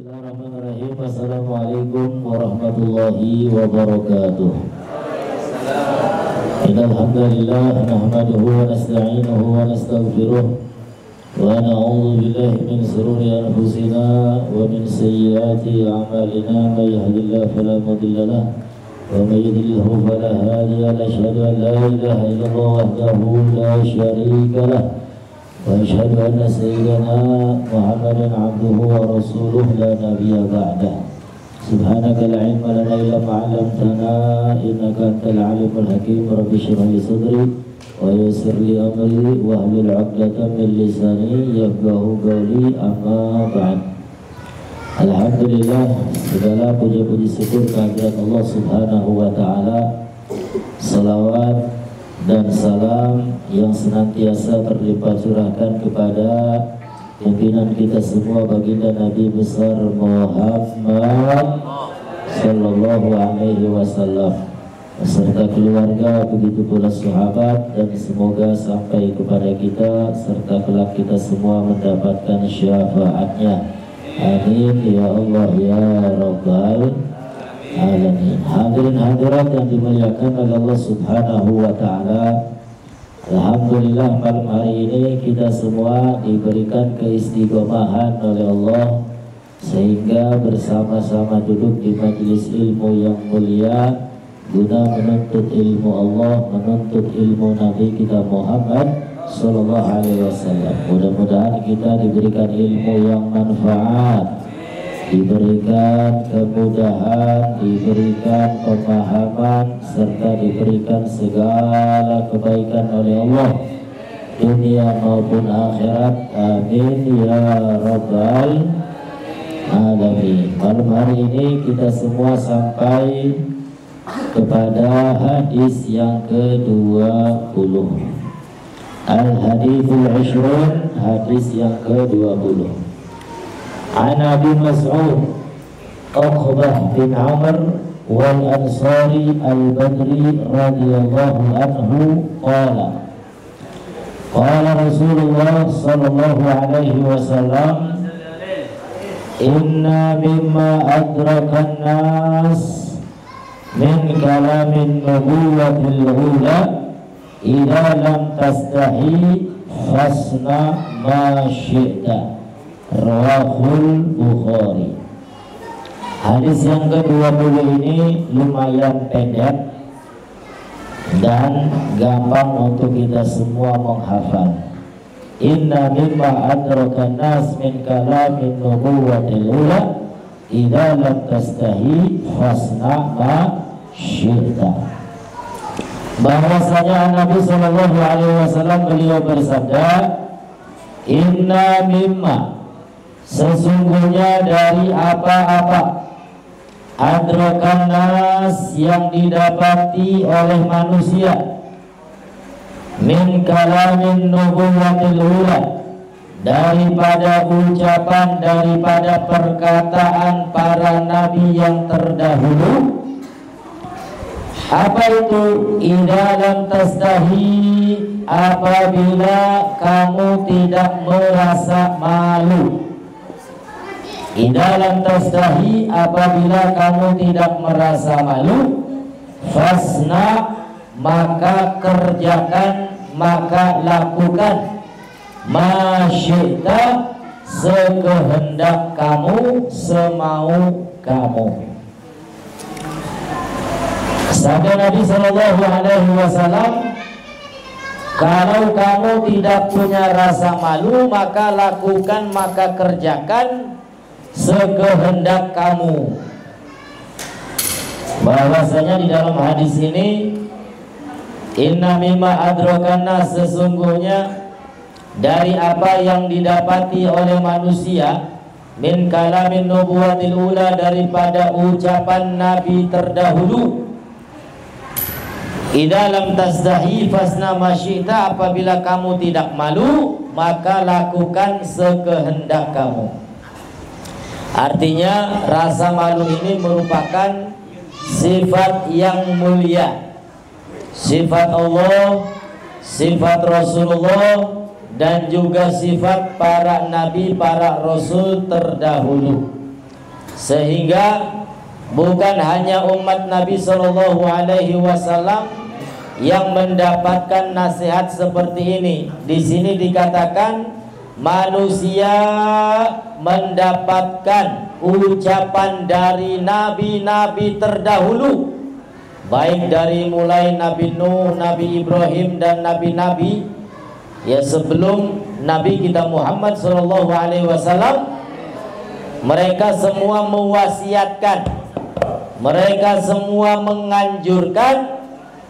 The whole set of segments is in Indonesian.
Bismillahirrahmanirrahim. Assalamualaikum warahmatullahi wabarakatuh. Alhamdulillah nahmaduhu wa nasta'inuhu wa nastaghfiruh wa na'udzu billahi min shururi anfusina wa min sayyiati a'malina. May yahdihillahu fala mudilla lahu wa may yudlilhu fala hadiya lahu. Asyhadu an la ilaha illallah wahdahu la syarika lahu wa asyhadu anna sayyidana Muhammadan abduhu wa rasuluh la nabiyya ba'dah. Subhanaka la ilma lana illa ma 'allamtana innaka antal alimul hakim. Rabbi shrah li sadri wa yassir li amri wa hlul 'uqdatam min lisani yafqahu qawli. Amma ba'd. Alhamdulillah, segala puji-puji syukur kehadirat Allah Subhanahu wa taala. Salawat dan salam yang senantiasa terlimpah curahkan kepada pimpinan kita semua, baginda Nabi besar Muhammad sallallahu alaihi wasallam beserta keluarga, begitu pula sahabat, dan semoga sampai kepada kita serta kelak kita semua mendapatkan syafaatnya. Amin ya Allah ya Rabbal alamin. Hadirin hadirat yang dimuliakan oleh Allah Subhanahu wa taala, alhamdulillah malam hari ini kita semua diberikan keistiqomahan oleh Allah sehingga bersama-sama duduk di majelis ilmu yang mulia guna menuntut ilmu Allah, menuntut ilmu Nabi kita Muhammad sallallahu alaihi wasallam. Mudah-mudahan kita diberikan ilmu yang manfaat, diberikan kemudahan, diberikan pemahaman, serta diberikan segala kebaikan oleh Allah dunia maupun akhirat. Amin ya Rabbal alamin. Malam hari ini kita semua sampai kepada hadis yang ke-20, Al-Hadithul Ishrun, hadis yang ke-20. An Abi Mas'ud Uqbah bin Amr wal Ansari al-Badri radhiyallahu anhu qala qala Rasulullah sallallahu alaihi wasallam inna mimma adrakan nas min kalamin nubuwatil ula idza lam tastahi fasna ma syi'ta. Rawahul Bukhari. Hadis yang ke-20 ini lumayan pendek dan gampang untuk kita semua menghafal. Inna mimma adrakan nas min kalamin nubuwatil ula idza lam tastahi fasna ma syi'ta. Bahwasanya Nabi sallallahu alaihi wasallam beliau bersabda, inna mimma, sesungguhnya dari apa-apa, adrakan nas, yang didapati oleh manusia, min kalamin nubuwatil ula, daripada ucapan, daripada perkataan para nabi yang terdahulu. Apa itu? Idza lam tastahi, apabila kamu tidak merasa malu. Idza lam tastahi, apabila kamu tidak merasa malu. Fasna, maka kerjakan, maka lakukan. Ma syi'ta, sekehendak kamu, semau kamu. Sabda Nabi sallallahu alaihi wasallam, kalau kamu tidak punya rasa malu, maka lakukan, maka kerjakan sekehendak kamu. Bahwasanya di dalam hadis ini, inna mimma adrakan nas, sesungguhnya dari apa yang didapati oleh manusia, min kalamin nubuwatil ula, daripada ucapan nabi terdahulu. Idza lam tasdahi fasna ma syi'ta, apabila kamu tidak malu, maka lakukan sekehendak kamu. Artinya rasa malu ini merupakan sifat yang mulia, sifat Allah, sifat Rasulullah, dan juga sifat para nabi, para rasul terdahulu. Sehingga bukan hanya umat Nabi Shallallahu Alaihi Wasallam yang mendapatkan nasihat seperti ini. Di sini dikatakan manusia mendapatkan ucapan dari nabi-nabi terdahulu, baik dari mulai Nabi Nuh, Nabi Ibrahim dan nabi-nabi ya sebelum Nabi kita Muhammad Shallallahu Alaihi Wasallam. Mereka semua mewasiatkan, mereka semua menganjurkan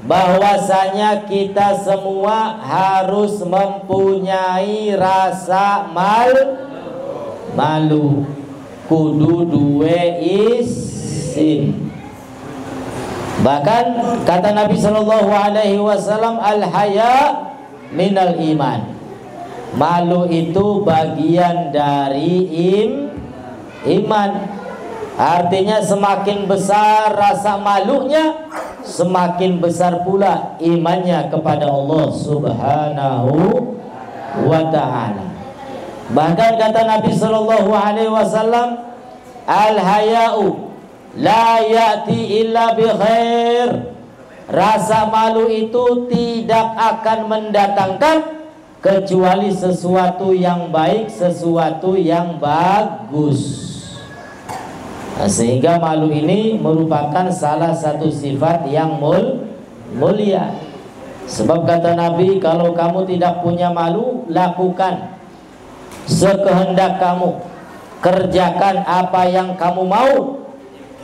bahwasanya kita semua harus mempunyai rasa malu, kudu duwe isin. Bahkan kata Nabi Shallallahu Alaihi Wasallam, al-haya minal iman. Malu itu bagian dari iman. Artinya semakin besar rasa malunya, semakin besar pula imannya kepada Allah Subhanahu wa ta'ala. Bahkan kata Nabi Shallallahu Alaihi Wasallam, al-haya'u la ya'ti illa bi khair. Rasa malu itu tidak akan mendatangkan kecuali sesuatu yang baik, sesuatu yang bagus. Nah, sehingga malu ini merupakan salah satu sifat yang mulia. Sebab kata Nabi, kalau kamu tidak punya malu, lakukan sekehendak kamu, kerjakan apa yang kamu mau.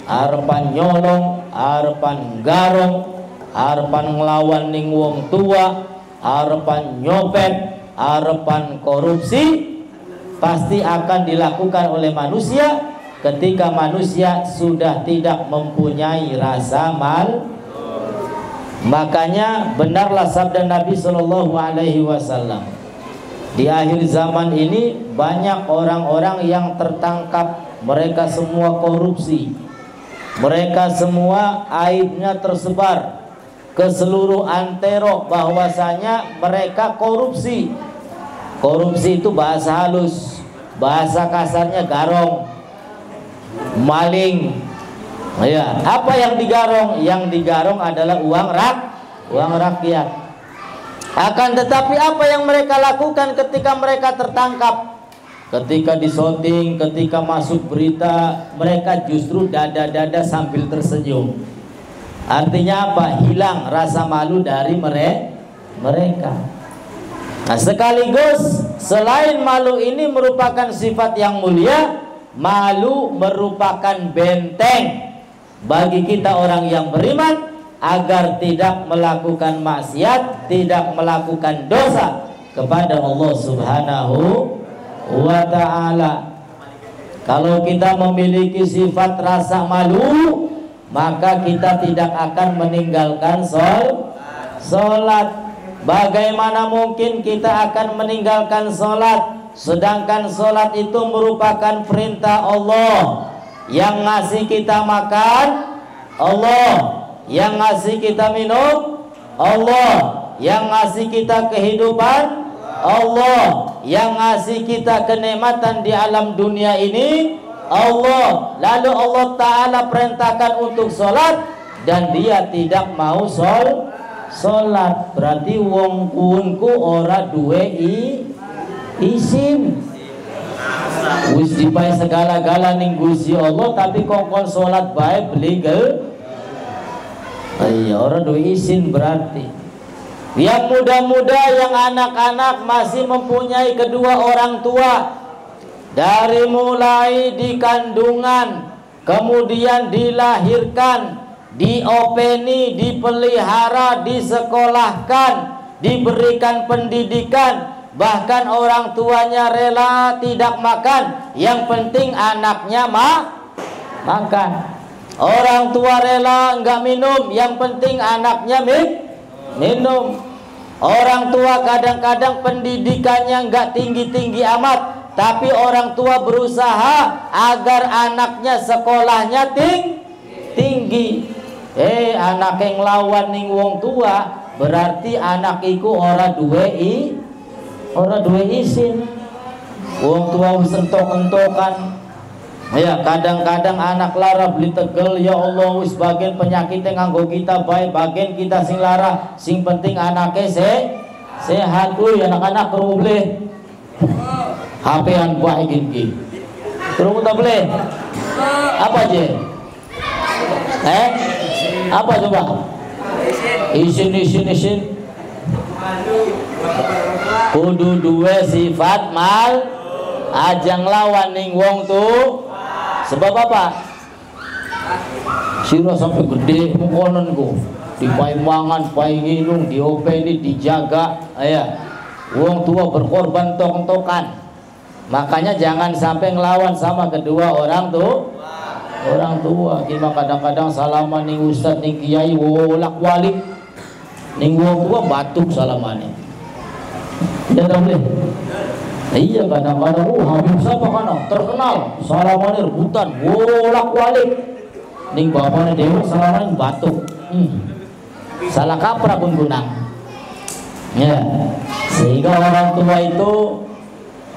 Arepan nyolong, arepan garong, arepan ngelawan ning wong tua, arepan nyopet, arepan korupsi, pasti akan dilakukan oleh manusia ketika manusia sudah tidak mempunyai rasa malu. Makanya benarlah sabda Nabi Shallallahu Alaihi Wasallam, di akhir zaman ini banyak orang-orang yang tertangkap, mereka semua korupsi, mereka semua aibnya tersebar ke seluruh antero bahwasanya mereka korupsi. Korupsi itu bahasa halus, bahasa kasarnya garong, maling. Ya, apa yang digarong? Yang digarong adalah uang rakyat. Akan tetapi apa yang mereka lakukan ketika mereka tertangkap? Ketika disoting, ketika masuk berita, mereka justru dada-dada sambil tersenyum. Artinya apa? Hilang rasa malu dari mereka. Nah, sekaligus selain malu ini merupakan sifat yang mulia, malu merupakan benteng bagi kita orang yang beriman agar tidak melakukan maksiat, tidak melakukan dosa kepada Allah Subhanahu wa ta'ala. Kalau kita memiliki sifat rasa malu, maka kita tidak akan meninggalkan sholat. Bagaimana mungkin kita akan meninggalkan sholat, sedangkan sholat itu merupakan perintah Allah. Yang ngasih kita makan Allah, yang ngasih kita minum Allah, yang ngasih kita kehidupan Allah, yang ngasih kita kenikmatan di alam dunia ini Allah. Lalu Allah Ta'ala perintahkan untuk sholat dan dia tidak mau sholat. Berarti wong kunku ora duwe isin. Wis dipae segala-gala ning Gusti Allah tapi kongkon sholat bae beli orang duwe isin. Berarti yang muda-muda, yang anak-anak masih mempunyai kedua orang tua, dari mulai di kandungan, kemudian dilahirkan, diopeni, dipelihara, disekolahkan, diberikan pendidikan, bahkan orang tuanya rela tidak makan, yang penting anaknya makan. Orang tua rela enggak minum, yang penting anaknya minum. Orang tua kadang-kadang pendidikannya enggak tinggi-tinggi amat, tapi orang tua berusaha agar anaknya sekolahnya tinggi. Anak yang lawan ning wong tua, berarti anak iku ora duwe isin. Wong tua wis entok-entokan, Ya, kadang-kadang anak lara beli tegel, ya Allah, wis bagian penyakitnya nganggo kita baik, bagian kita sing lara, sing penting anaknya sehat. Anak-anak kerungu beli HP-an baik gini. Kerungu tak boleh. Apa aja? Apa coba? Isin. Kudu duwe sifat mal, ajang lawan ning wong tuh. Sebab apa? Sira sampai gede mengkonon ku. Dipai mangan, pai nginum, diopeni, dijaga. Wong tua berkorban tok-tokan. Makanya jangan sampai ngelawan sama kedua orang tuh. Orang tua. Kita kadang-kadang salaman ning ustad, ning kiai, wolak-walik. Ning wong tua batuk salamannya. Ya tak boleh. Iya, kadang-kadang Habib siapa kan terkenal salamannya rebutan bolak-balik. Ning bapaknya dewa salamannya batuk. Salah kaprah pun gunang. Ya, sehingga orang tua itu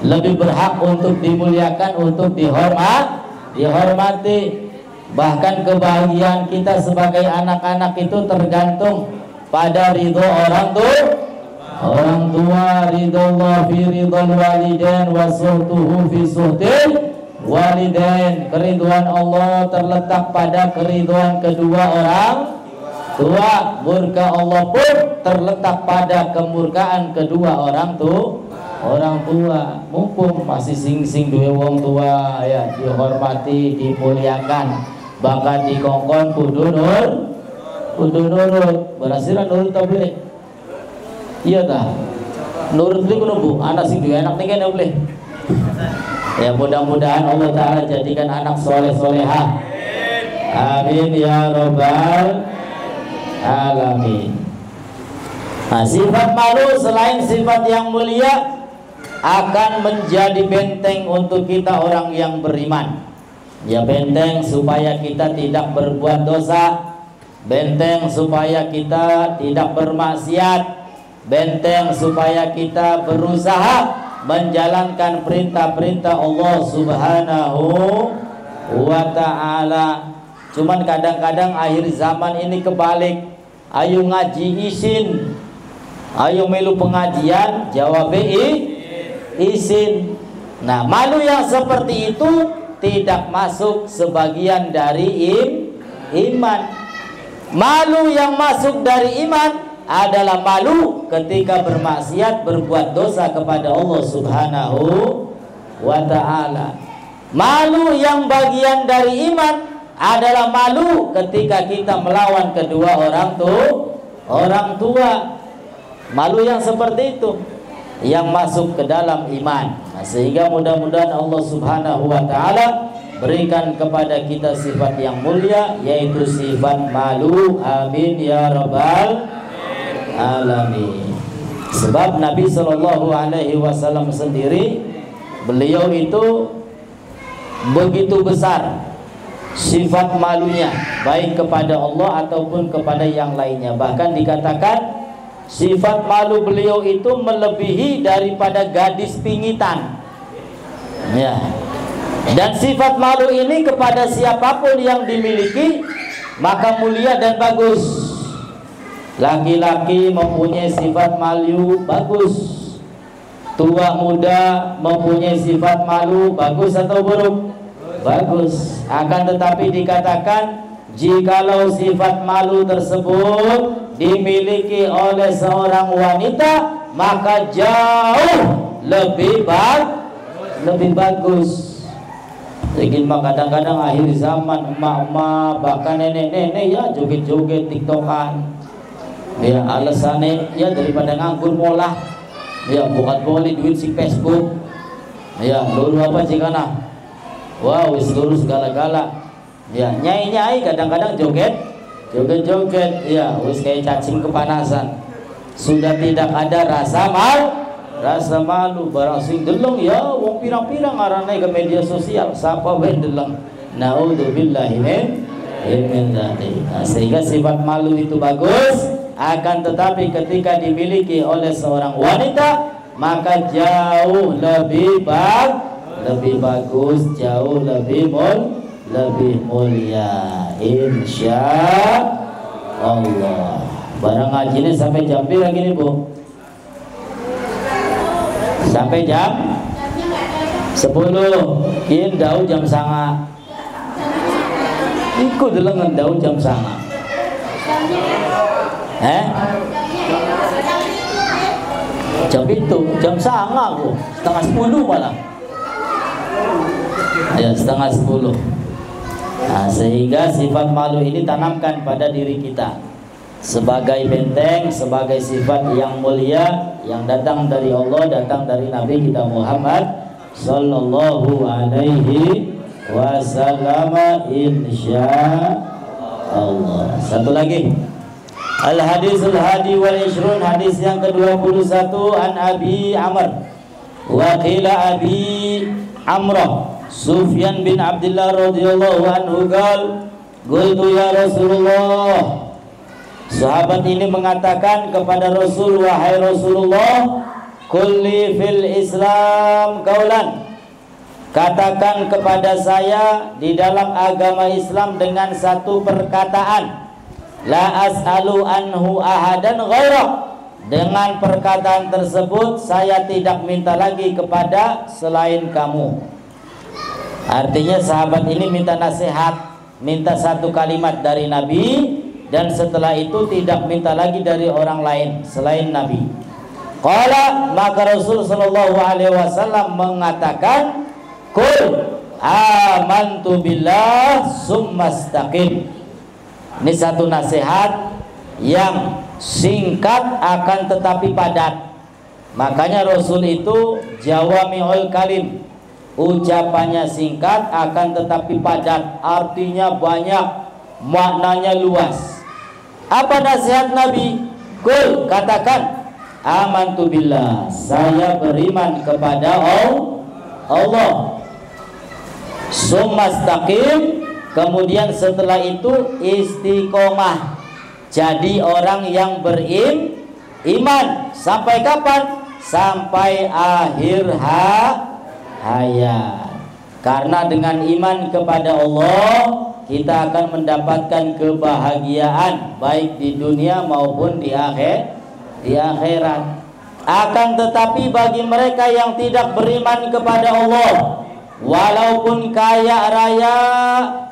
lebih berhak untuk dimuliakan, untuk dihormati. Bahkan kebahagiaan kita sebagai anak-anak itu tergantung pada ridho orang tua. Ridho Allah fi ridhal walidain wa suhtuhu fi suhtil walidain. Keriduan Allah terletak pada keriduan kedua orang tua. Murka Allah pun terletak pada kemurkaan kedua orang tua. Mumpung masih sing duwe wong tua, ya dihormati, dimuliakan, bahkan dikongkon kudu nurut. Berhasil nurut tak boleh. Iya dah, nurut li kuno bu, anak sing duwe anak nih boleh. Ya mudah-mudahan Allah Taala jadikan anak soleh-solehah. Amin ya robbal alamin. Nah, sifat malu selain sifat yang mulia akan menjadi benteng untuk kita orang yang beriman. Ya, benteng supaya kita tidak berbuat dosa, benteng supaya kita tidak bermaksiat, benteng supaya kita berusaha menjalankan perintah-perintah Allah Subhanahu wa ta'ala. Cuman kadang-kadang akhir zaman ini kebalik. Ayo ngaji isin, ayo melu pengajian jawab isin. Nah, malu yang seperti itu tidak masuk sebagian dari iman. Malu yang masuk dari iman adalah malu ketika bermaksiat, berbuat dosa kepada Allah Subhanahu wa ta'ala. Malu yang bagian dari iman adalah malu ketika kita melawan kedua orang tua. Malu yang seperti itu yang masuk ke dalam iman. Nah, sehingga mudah-mudahan Allah Subhanahu wa ta'ala berikan kepada kita sifat yang mulia, yaitu sifat malu. Amin ya rabbal alamin. Sebab Nabi Shallallahu Alaihi Wasallam sendiri, beliau itu begitu besar sifat malunya, baik kepada Allah ataupun kepada yang lainnya. Bahkan dikatakan sifat malu beliau itu melebihi daripada gadis pingitan. Ya. Dan sifat malu ini kepada siapapun yang dimiliki maka mulia dan bagus. Laki-laki mempunyai sifat malu bagus, tua muda mempunyai sifat malu bagus atau buruk? Bagus. Akan tetapi dikatakan jikalau sifat malu tersebut dimiliki oleh seorang wanita maka jauh lebih bagus. Jadi kadang-kadang akhir zaman emak-emak bahkan nenek-nenek ya joget-joget tiktokan. Ya alasannya ya daripada nganggur molah, ya bukan boleh duit si Facebook, ya lulu apa sih kana, wow seluruh segala-gala, ya nyai-nyai kadang-kadang joget, ya wis kayak cacing kepanasan, sudah tidak ada rasa malu. Barang sing deleng ya wong pirang-pirang ngarane ke media sosial, sapa wae deleng. Naudzubillahi min dzalik. Sehingga sifat malu itu bagus. Akan tetapi ketika dimiliki oleh seorang wanita maka jauh lebih lebih bagus, jauh lebih mulia, insya Allah. Barang ngaji ini sampai jam berapa lagi nih Bu? Sampai jam 10. Kian daun jam sanga. Ikut dengan daun jam sanga. Jam itu, jam sanga Bu. Setengah 10 malah. Ya, setengah 10. Nah, sehingga sifat malu ini tanamkan pada diri kita sebagai benteng, sebagai sifat yang mulia yang datang dari Allah, datang dari Nabi kita Muhammad sallallahu alaihi wasallam, insya Allah. Satu lagi, al hadisul hadi wal ishrun, hadis yang ke-21, an Abi Amr wa qila Abi Amrah Sufyan bin Abdullah radhiyallahu anhu qultu ya Rasulullah. Sahabat ini mengatakan kepada Rasul, wahai Rasulullah, kulli fil Islam qaulan, katakan kepada saya di dalam agama Islam dengan satu perkataan, la as'alu anhu ahadan ghairah, dengan perkataan tersebut saya tidak minta lagi kepada selain kamu. Artinya sahabat ini minta nasihat, minta satu kalimat dari Nabi, dan setelah itu tidak minta lagi dari orang lain selain Nabi. Qala, maka Rasul sallallahu alaihi wasallam mengatakan, qul amantu billah summastaqim. Ini satu nasihat yang singkat akan tetapi padat. Makanya Rasul itu jawami'ul kalim, ucapannya singkat akan tetapi padat, artinya banyak, maknanya luas. Apa nasihat Nabi? Qul, katakan, amantu billah, saya beriman kepada Allah. Summastaqim, kemudian setelah itu istiqomah, jadi orang yang beriman. Sampai kapan? Sampai akhir hayat. Karena dengan iman kepada Allah kita akan mendapatkan kebahagiaan baik di dunia maupun di akhirat. Akan tetapi bagi mereka yang tidak beriman kepada Allah, walaupun kaya raya,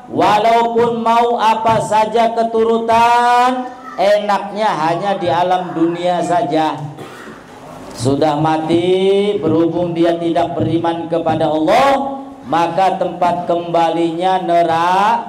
walaupun mau apa saja keturutan, enaknya hanya di alam dunia saja. Sudah mati, berhubung dia tidak beriman kepada Allah, maka tempat kembalinya neraka.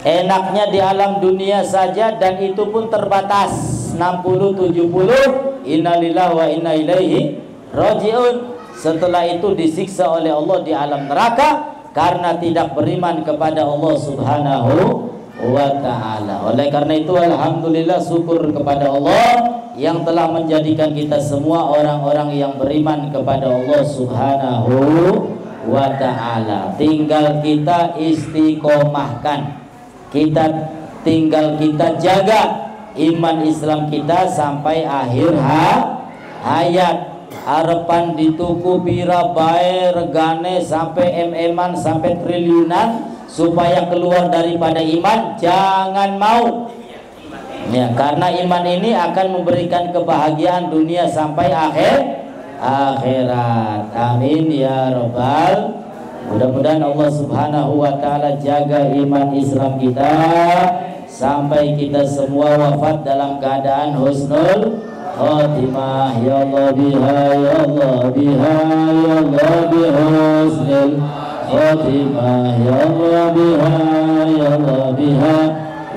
Enaknya di alam dunia saja, dan itu pun terbatas 60-70. Innalillahi wa inna ilaihi rajiun. Setelah itu disiksa oleh Allah di alam neraka karena tidak beriman kepada Allah subhanahu wa ta'ala. Oleh karena itu alhamdulillah, syukur kepada Allah yang telah menjadikan kita semua orang-orang yang beriman kepada Allah subhanahu wa ta'ala. Tinggal kita istiqomahkan, tinggal kita jaga iman Islam kita sampai akhir hayat. Harapan dituku pira bae regane sampai MM-an sampai triliunan supaya keluar daripada iman, jangan mau. Ya, karena iman ini akan memberikan kebahagiaan dunia sampai akhirat. Amin ya rabbal. Mudah-mudahan Allah subhanahu wa ta'ala jaga iman Islam kita sampai kita semua wafat dalam keadaan husnul khatimah. Ya Allah biha, ya Allah biha, ya Allah bihusnil khatimah. Ya Allah biha, ya Allah biha,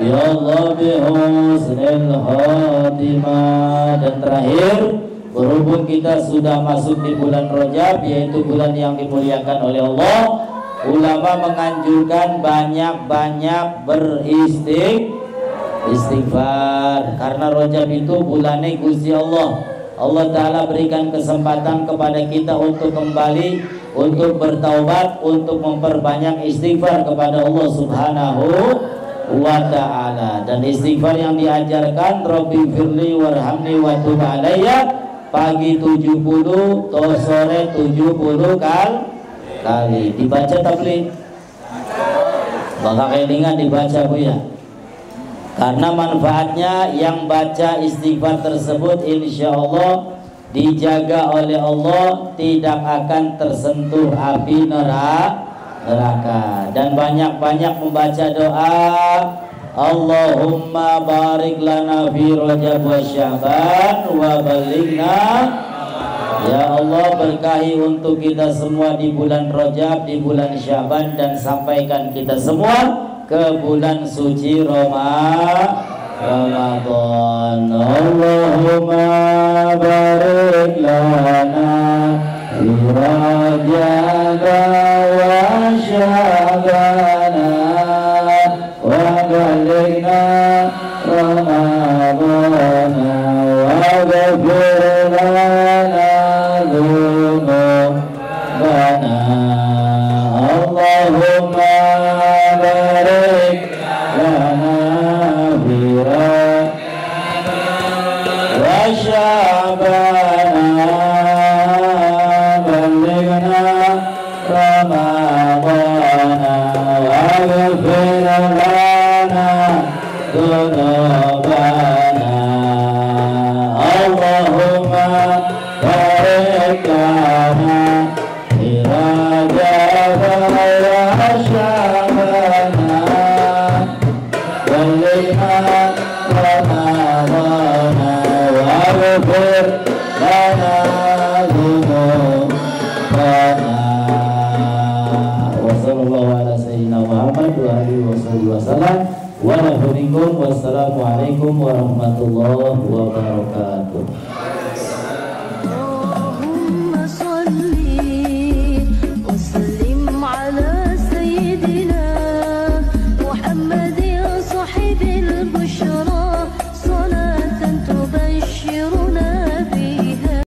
ya Allah bihusnil khatimah. Dan terakhir, berhubung kita sudah masuk di bulan Rajab, yaitu bulan yang dimuliakan oleh Allah, ulama menganjurkan banyak-banyak beristighfar. Karena Rajab itu bulannya Gusti Allah. Allah Ta'ala berikan kesempatan kepada kita untuk kembali, untuk bertaubat, untuk memperbanyak istighfar kepada Allah Subhanahu wa ta'ala. Dan istighfar yang diajarkan, Rabbi firli warhamni wa tub alayya, pagi 70, sore 70 kali. Dibaca tabligh. Maka kelingan dibaca Bu ya. Karena manfaatnya yang baca istighfar tersebut insya Allah dijaga oleh Allah, tidak akan tersentuh api neraka. Dan banyak-banyak membaca doa Allahumma barik lana fi Rajab wa Sya'ban wa balighna. Ya Allah, berkahi untuk kita semua di bulan Rajab, di bulan Sya'ban, dan sampaikan kita semua ke bulan suci Ramadan. Allahumma barik lana fi Rajab wa Sya'ban wa balighna Ramadan wa ghfir lana dhunubana. Allahumma barik lana fi Rajab wa Sya'ban balighna Ramadan wa ghfir lana dhunubana. Allahumma barik lana fi Rajab wa Sya'ban balighna Ramadan wa ghfir lana dhunubana. Wa sallallahu ala sayyidina Muhammad wa alihi wasallam. Wassalamualaikum warahmatullahi wabarakatuh. Allahumma salli wa sallim ala sayyidina Muhammadin sahibil bushra.